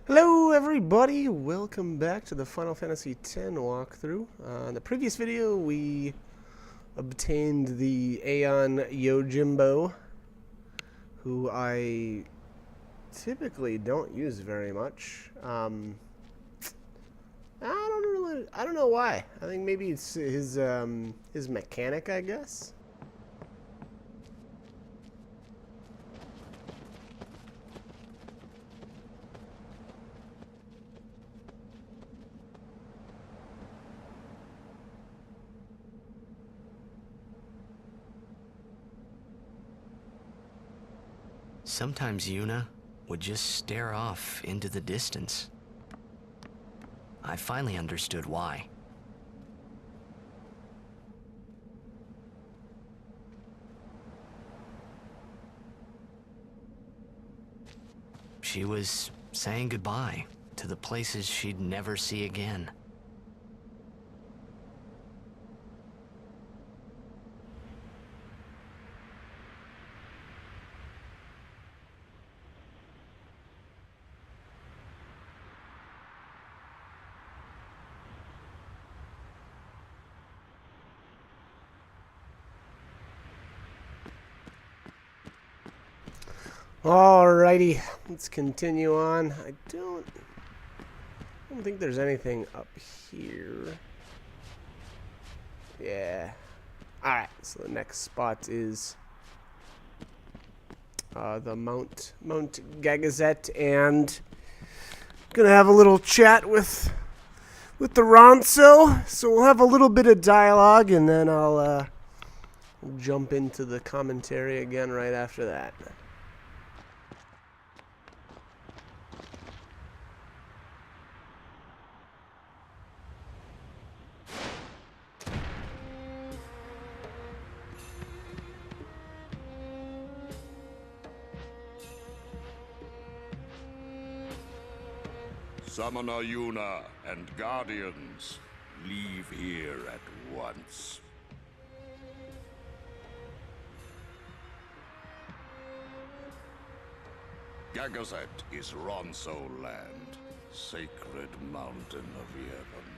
Hello everybody, welcome back to the Final Fantasy X walkthrough. In the previous video we obtained the Aeon Yojimbo, who I typically don't use very much. I don't know why. I think maybe it's his mechanic, I guess. Sometimes Yuna would just stare off into the distance. I finally understood why. She was saying goodbye to the places she'd never see again. Alrighty, let's continue on. I don't think there's anything up here. Yeah. Alright, so the next spot is the Mount Gagazet, and gonna have a little chat with the Ronso. So we'll have a little bit of dialogue, and then I'll jump into the commentary again right after that. Summoner Yuna and Guardians, leave here at once. Gagazet is Ronso land, sacred mountain of Yevon.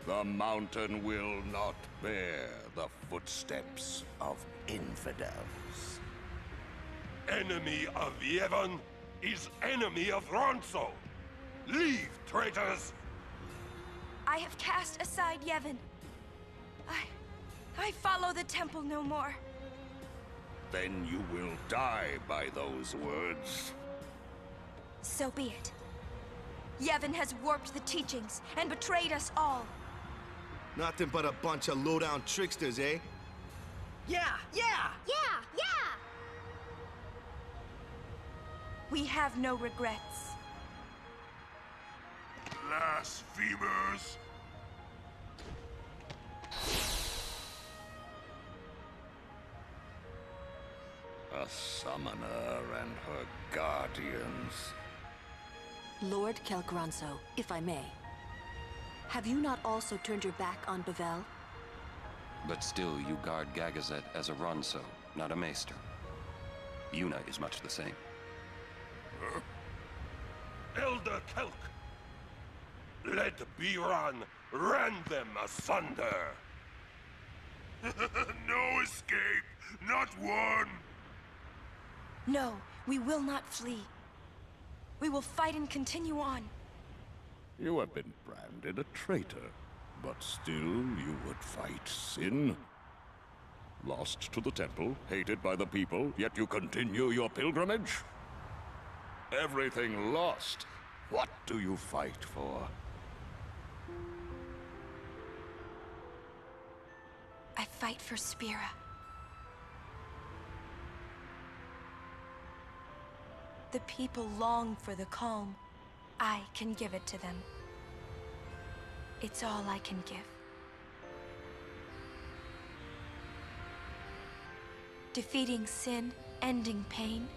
The mountain will not bear the footsteps of infidels. Enemy of Yevon is enemy of Ronso. Leave, traitors! I have cast aside Yevon. I follow the temple no more. Then you will die by those words. So be it. Yevon has warped the teachings and betrayed us all. Nothing but a bunch of low-down tricksters, eh? Yeah! We have no regrets. Blasphemers! A summoner and her guardians. Lord Kelgranso, if I may. Have you not also turned your back on Bavel? But still, you guard Gagazet as a Ronso, not a Maester. Yuna is much the same. Huh? Elder Kelk! Let Biran rend them asunder! No escape! Not one! No, we will not flee. We will fight and continue on. You have been branded a traitor, but still you would fight sin. Lost to the temple, hated by the people, yet you continue your pilgrimage? Everything lost. What do you fight for? I fight for Spira. The people long for the calm. I can give it to them. It's all I can give. Defeating sin, ending pain.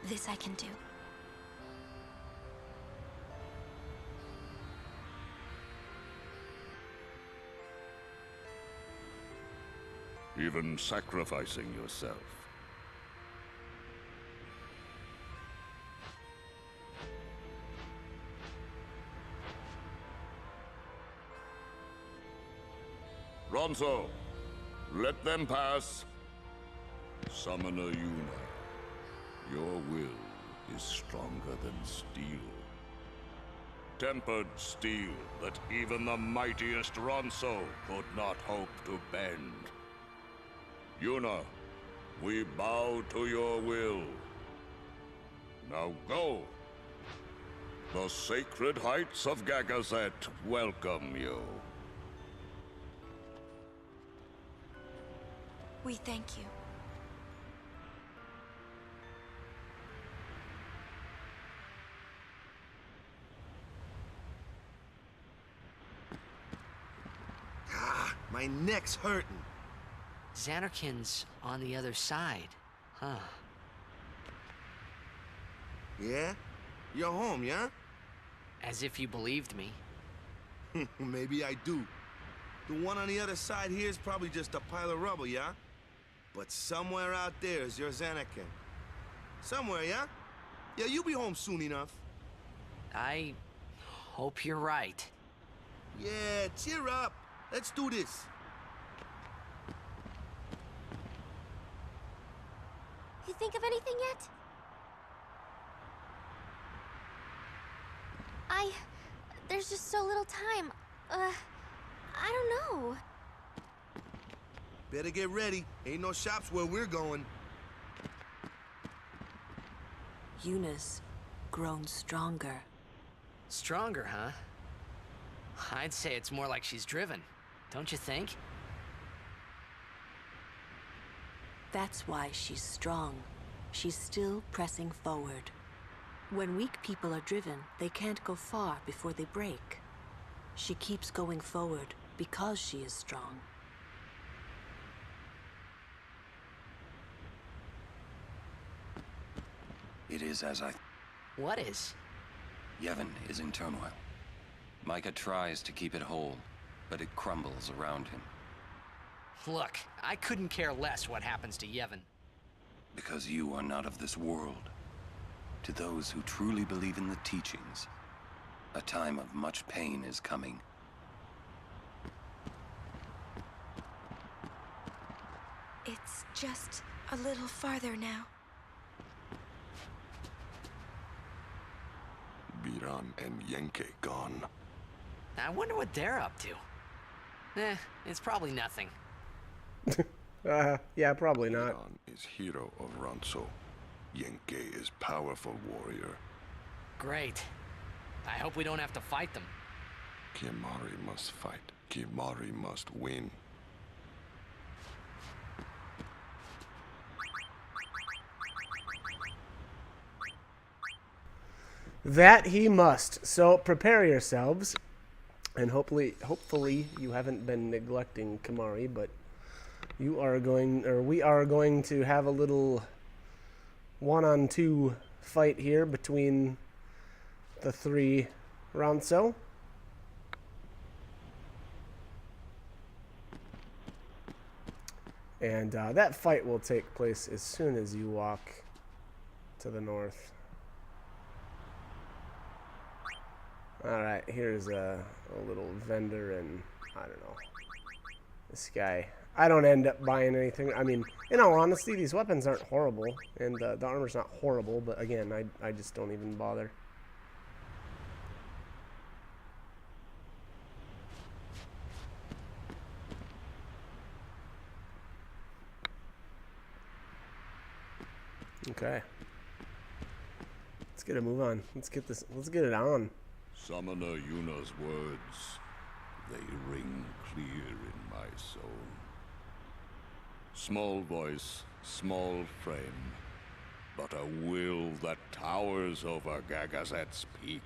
This I can do. Even sacrificing yourself. Ronso, let them pass. Summoner Yuna, your will is stronger than steel. Tempered steel that even the mightiest Ronso could not hope to bend. Yuna, we bow to your will. Now go. The sacred heights of Gagazet welcome you. We thank you. Ah, my neck's hurting. Xanarkin's on the other side, huh? Yeah? You're home, yeah? As if you believed me. Maybe I do. The one on the other side here is probably just a pile of rubble, yeah? But somewhere out there is your Xanakin. Somewhere, yeah? Yeah, you'll be home soon enough. I hope you're right. Yeah, cheer up. Let's do this. You think of anything yet? There's just so little time. I don't know. Better get ready. Ain't no shops where we're going. Yuna's grown stronger. Stronger, huh? I'd say it's more like she's driven, don't you think? That's why she's strong. She's still pressing forward. When weak people are driven, they can't go far before they break. She keeps going forward because she is strong. It is as I... What is? Yevon is in turmoil. Micah tries to keep it whole, but it crumbles around him. Look, I couldn't care less what happens to Yevon. Because you are not of this world. To those who truly believe in the teachings, a time of much pain is coming. It's just a little farther now. Biran and Yenke gone. I wonder what they're up to. It's probably nothing. Yeah, probably not. Biran is hero of Ronso. Yenke is powerful warrior. Great. I hope we don't have to fight them. Kimahri must fight. Kimahri must win. That he must. So prepare yourselves, and hopefully you haven't been neglecting Kimahri, but we are going to have a little one-on-two fight here between the three Ronso. And that fight will take place as soon as you walk to the north. Alright, here's a little vendor, and I don't know. This guy. I don't end up buying anything. I mean, in all honesty, these weapons aren't horrible, and the armor's not horrible, but again, I just don't even bother. Okay. Let's get a move on. Let's get it on. Summoner Yuna's words, they ring clear in my soul. Small voice, small frame, but a will that towers over Gagazet's peak.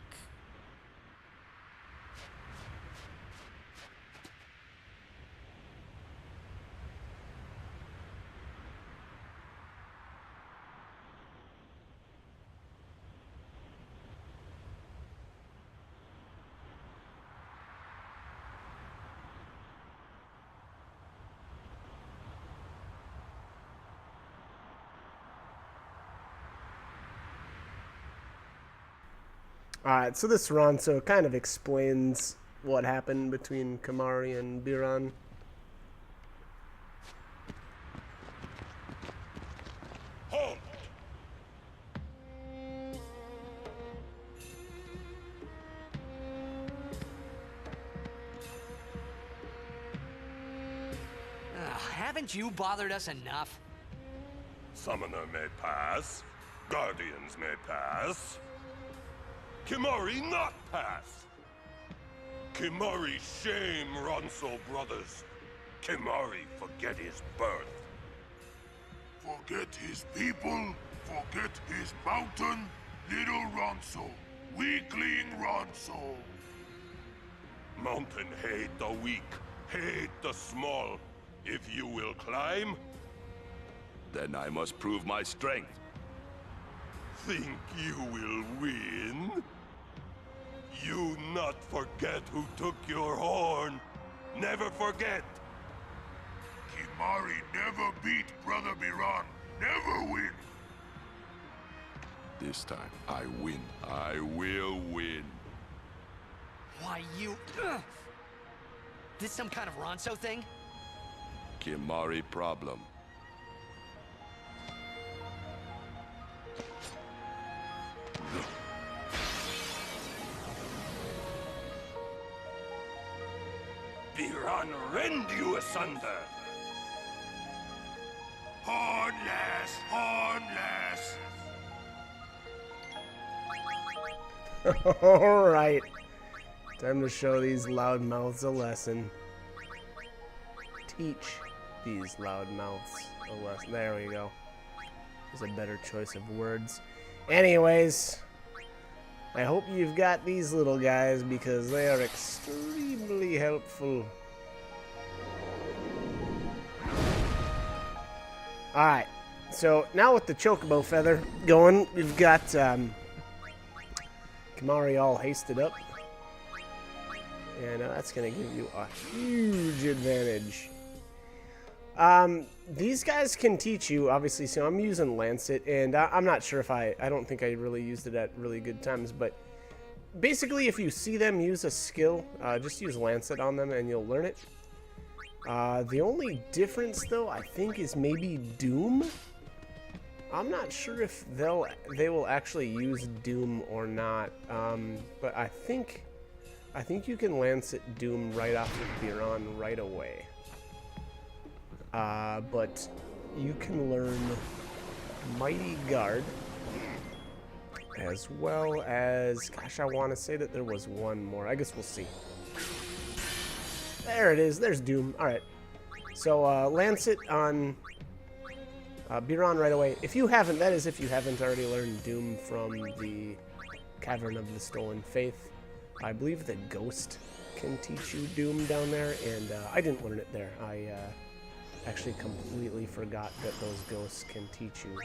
Alright, so this Ronso kind of explains what happened between Kimahri and Biran. Haven't you bothered us enough? Summoner may pass. Guardians may pass. Kimari not pass. Kimari shame Ronso brothers. Kimari forget his birth. Forget his people. Forget his mountain. Little Ronso. Weakling Ronso. Mountain hate the weak. Hate the small. If you will climb, Then I must prove my strength. think you will win? You not forget who took your horn. Never forget. Kimari never beat Brother Miran. Never win. This time, I win. I will win. Why, you... Ugh. This some kind of Ronso thing? Kimari problem. Miran rend you asunder. Hornless, hornless. Alright. Time to show these loudmouths a lesson. Teach these loudmouths a lesson. There we go. There's a better choice of words. Anyways, I hope you've got these little guys because they are extremely helpful. Alright, so now with the chocobo feather going, we've got Kimari all hasted up. And that's going to give you a huge advantage. These guys can teach you, obviously, so I'm using Lancet, and I'm not sure if I don't think I really used it at really good times, but basically if you see them use a skill, just use Lancet on them and you'll learn it. The only difference, though, I think is maybe Doom. I'm not sure if they will actually use Doom or not, but I think you can Lancet Doom right off of Biran right away. But you can learn Mighty Guard, as well as, gosh, I want to say that there was one more. I guess we'll see. There it is. There's Doom. All right. So Lancet on Biran right away. If you haven't, that is if you haven't already learned Doom from the Cavern of the Stolen Faith. I believe the Ghost can teach you Doom down there, and I didn't learn it there. I actually completely forgot that those ghosts can teach you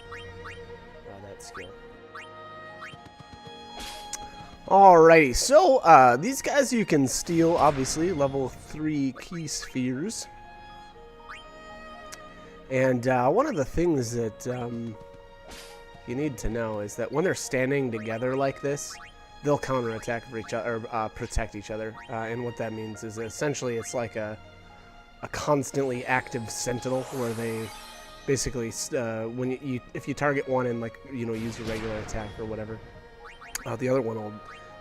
that skill. Alrighty, so these guys you can steal, obviously, level 3 key spheres. And one of the things that you need to know is that when they're standing together like this, they'll counterattack for each other, or protect each other. And what that means is essentially it's like a constantly active sentinel where they basically when if you target one and, like, you know, use your regular attack or whatever, the other one will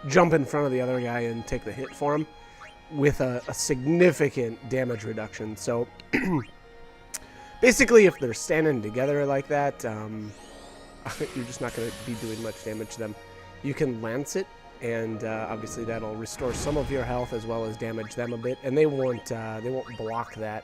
jump in front of the other guy and take the hit for him with a significant damage reduction. So basically, if they're standing together like that, you're just not going to be doing much damage to them. You can lance it, and obviously that'll restore some of your health as well as damage them a bit, and they won't block that.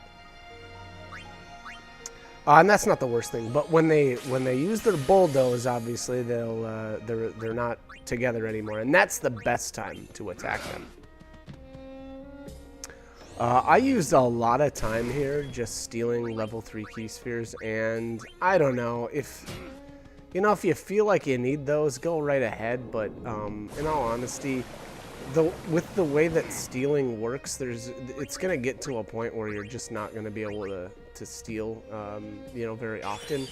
And that's not the worst thing. But when they use their bulldoze, obviously they're not together anymore, and that's the best time to attack them. I used a lot of time here just stealing level 3 key spheres, and I don't know if you feel like you need those, go right ahead. But in all honesty, with the way that stealing works, it's gonna get to a point where you're just not gonna be able to steal, very often.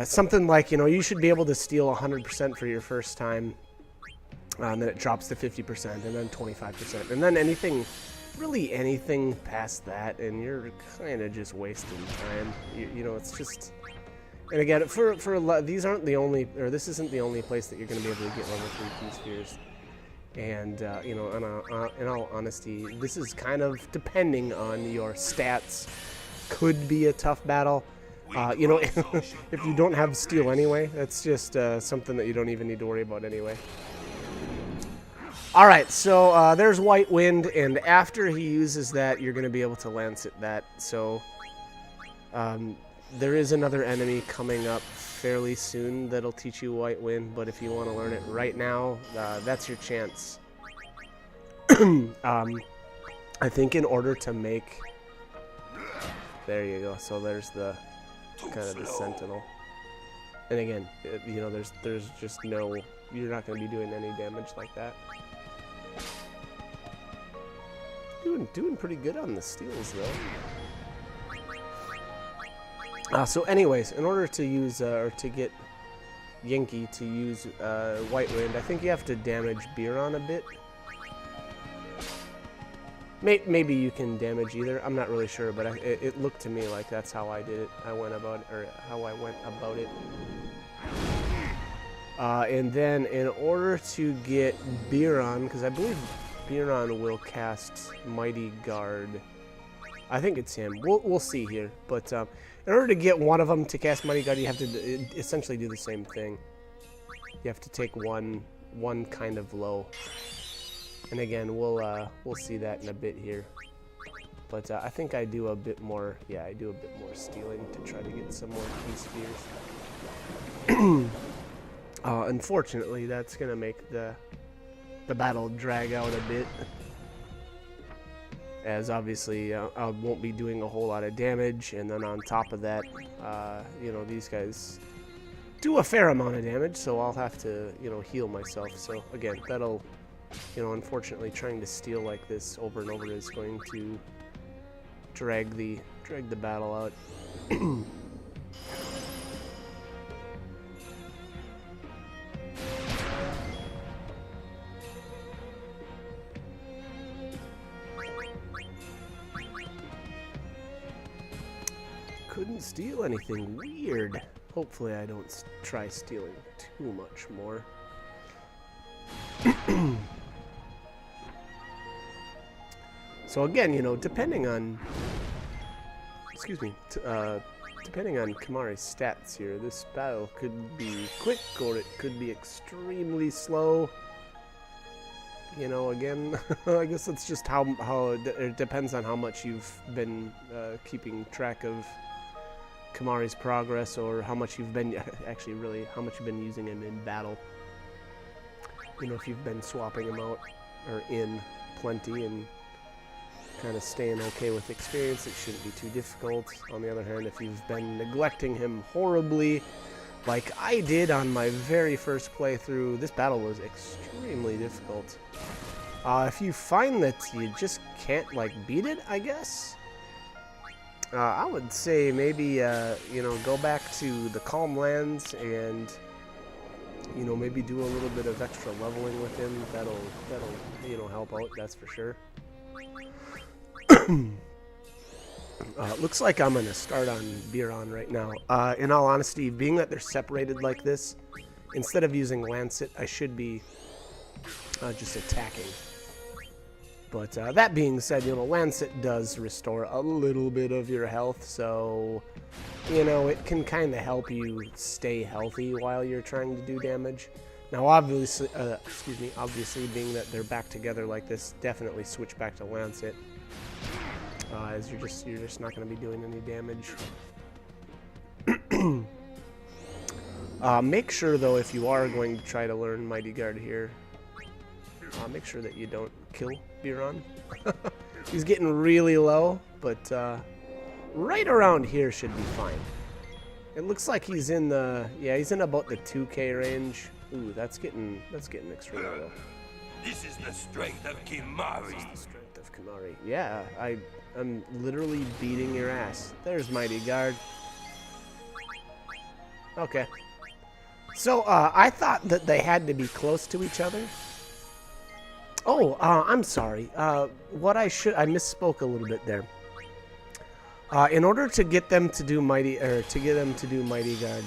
Something like, you should be able to steal 100% for your first time, and then it drops to 50%, and then 25%, and then anything past that, and you're kind of just wasting time. It's just. And again, these aren't the only, or this isn't the only place that you're going to be able to get level 3 key spheres. And in all honesty, this is kind of depending on your stats could be a tough battle. You know, if you don't have steel anyway, that's just something that you don't even need to worry about anyway. Alright, so there's White Wind, and after he uses that, you're going to be able to Lancet that. So there is another enemy coming up fairly soon that'll teach you White Wind, but if you want to learn it right now, that's your chance. I think in order to make... There you go. So there's the kind of the Sentinel. And again, you know, there's just no... You're not going to be doing any damage like that. Doing pretty good on the steals, though. So anyways, in order to use, or to get Yankee to use White Wind, I think you have to damage Biron a bit. Maybe you can damage either. I'm not really sure, but it looked to me like that's how I did it. How I went about it. And then in order to get Biron, because I believe Biron will cast Mighty Guard. I think it's him. We'll see here. But in order to get one of them to cast Mighty Guard, you have to essentially do the same thing. You have to take one kind of low. And again, we'll see that in a bit here. But I think I do a bit more. Yeah, I do a bit more stealing to try to get some more key spheres. Unfortunately, that's gonna make the battle drag out a bit, as obviously I won't be doing a whole lot of damage, and then on top of that, you know, these guys do a fair amount of damage, so I'll have to, you know, heal myself. So again, that'll, you know, unfortunately, trying to steal like this over and over is going to drag the battle out. Couldn't steal anything. Weird. Hopefully I don't try stealing too much more. So again, you know, depending on... Excuse me. Depending on Kimahri's stats here, this battle could be quick or it could be extremely slow. You know, again, I guess it's just how it depends on how much you've been keeping track of Kimahri's progress, or how much you've been actually really how much you've been using him in battle. You know, if you've been swapping him out or in plenty and kind of staying okay with experience, it shouldn't be too difficult. On the other hand, if you've been neglecting him horribly, like I did on my very first playthrough, this battle was extremely difficult. If you find that you just can't like beat it, I guess, I would say maybe you know, go back to the Calm Lands and, you know, maybe do a little bit of extra leveling with him. That'll you know, help out, that's for sure. Looks like I'm gonna start on Biron right now. In all honesty, being that they're separated like this, instead of using Lancet, I should be just attacking. But that being said, you know, Lancet does restore a little bit of your health, so, you know, it can kind of help you stay healthy while you're trying to do damage. Now, obviously, obviously, being that they're back together like this, definitely switch back to Lancet, as you're just not going to be doing any damage. Make sure, though, if you are going to try to learn Mighty Guard here, make sure that you don't kill Biron. He's getting really low, but right around here should be fine. It looks like he's in the, yeah, he's in about the 2K range. Ooh, that's getting extremely low. This is the strength of Kimahri. This is the strength of Kimahri. Yeah, I'm literally beating your ass. There's Mighty Guard. Okay. So, I thought that they had to be close to each other. Oh, I'm sorry. I misspoke a little bit there. In order to get them to do Mighty Guard,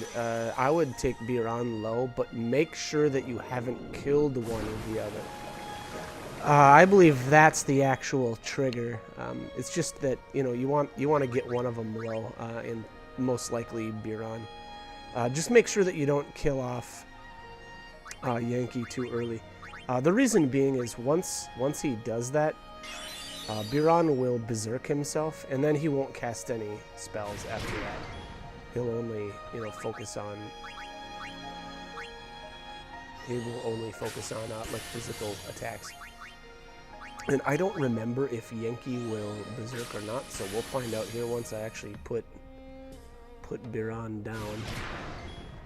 I would take Biron low, but make sure that you haven't killed one or the other. I believe that's the actual trigger. It's just that you want to get one of them low, and most likely Biran. Just make sure that you don't kill off Yankee too early. The reason being is once he does that, Biran will berserk himself, and then he won't cast any spells after that. He'll only focus on. He will only focus on like physical attacks. And I don't remember if Yankee will berserk or not, so we'll find out here once I actually put Biran down.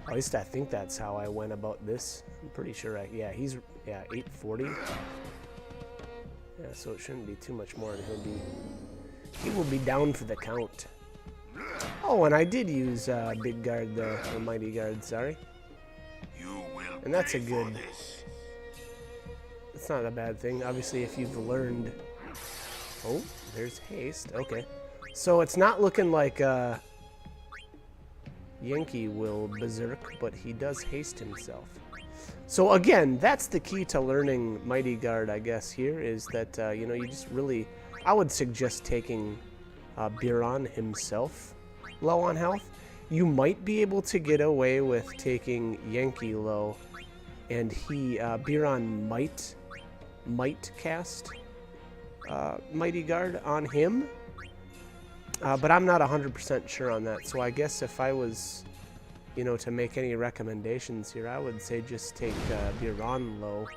At least I think that's how I went about this. I'm pretty sure he's 840. Yeah, so it shouldn't be too much more, and he will be down for the count. Oh, and I did use Big Guard there, or Mighty Guard, sorry. And that's a good. It's not a bad thing. Obviously, if you've learned. Oh, there's haste. Okay, so it's not looking like Yankee will berserk, but he does haste himself. So again, that's the key to learning Mighty Guard, I guess. Here is that you just really. I would suggest taking Biran himself low on health. You might be able to get away with taking Yankee low, and Biran might cast Mighty Guard on him, but I'm not 100% sure on that. So I guess if I was, to make any recommendations here, I would say just take Biran low,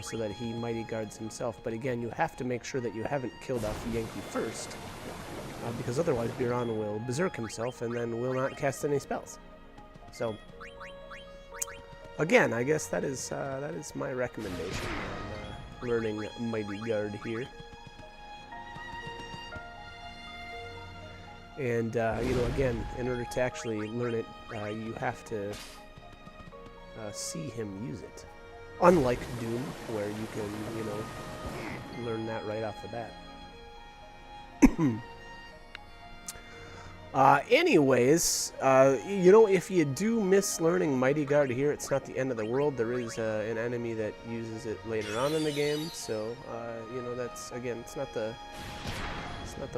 so that he Mighty Guards himself. But again, you have to make sure that you haven't killed off Yankee first, because otherwise Biran will berserk himself and then will not cast any spells. So again, I guess that is my recommendation on learning Mighty Guard here. And again, in order to actually learn it, you have to see him use it. Unlike Doom, where you can, learn that right off the bat. Anyways, if you do miss learning Mighty Guard here, it's not the end of the world. There is an enemy that uses it later on in the game, so that's again, it's not the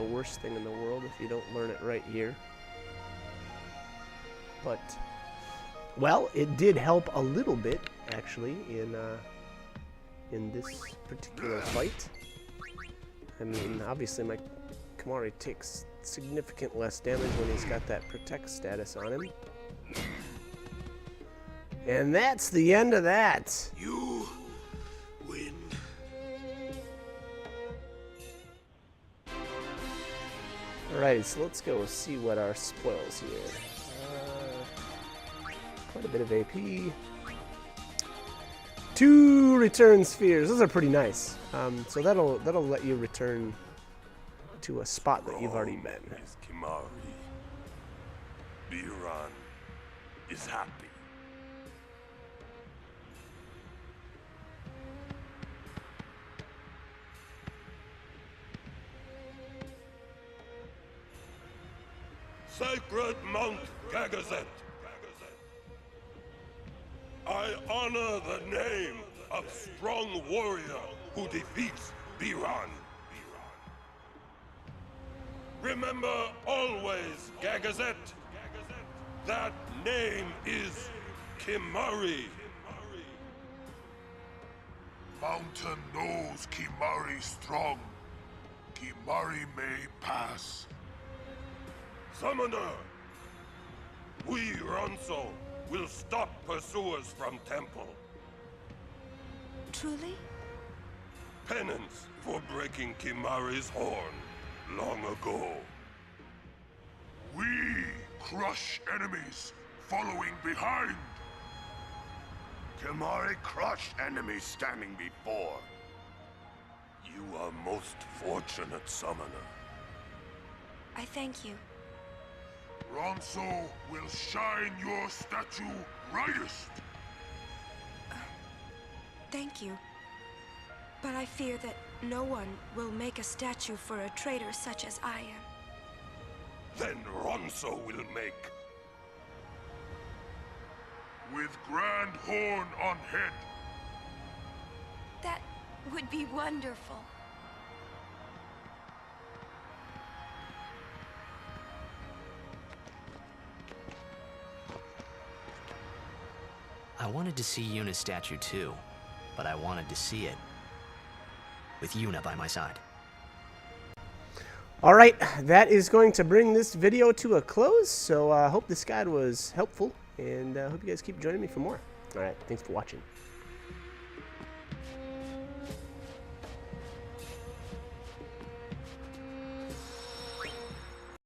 worst thing in the world if you don't learn it right here. But well, it did help a little bit actually in this particular fight. I mean, obviously my Kimahri takes significant less damage when he's got that protect status on him. And that's the end of that. You win. Alright, so let's go see what our spoils here. Quite a bit of AP. 2 return spheres. Those are pretty nice. So that'll let you return to a spot that you've already been. Is Kimahri. Biran is happy. Sacred Mount Gagazet. I honor the name of strong warrior who defeats Biran. Remember always, Gagazet, that name is Kimahri. Mountain knows Kimahri strong. Kimahri may pass. Summoner, we Ronso will stop pursuers from Temple. Truly? Penance for breaking Kimahri's horn long ago. We crush enemies following behind. Kimahri crushed enemies standing before. You are most fortunate, Summoner. I thank you. Ronso will shine your statue brightest. Thank you. But I fear that no one will make a statue for a traitor such as I am. Then Ronso will make. With grand horn on head. That would be wonderful. I wanted to see Yuna's statue too, but I wanted to see it with Yuna by my side. Alright, that is going to bring this video to a close, so I hope this guide was helpful, and I hope you guys keep joining me for more. Alright, thanks for watching.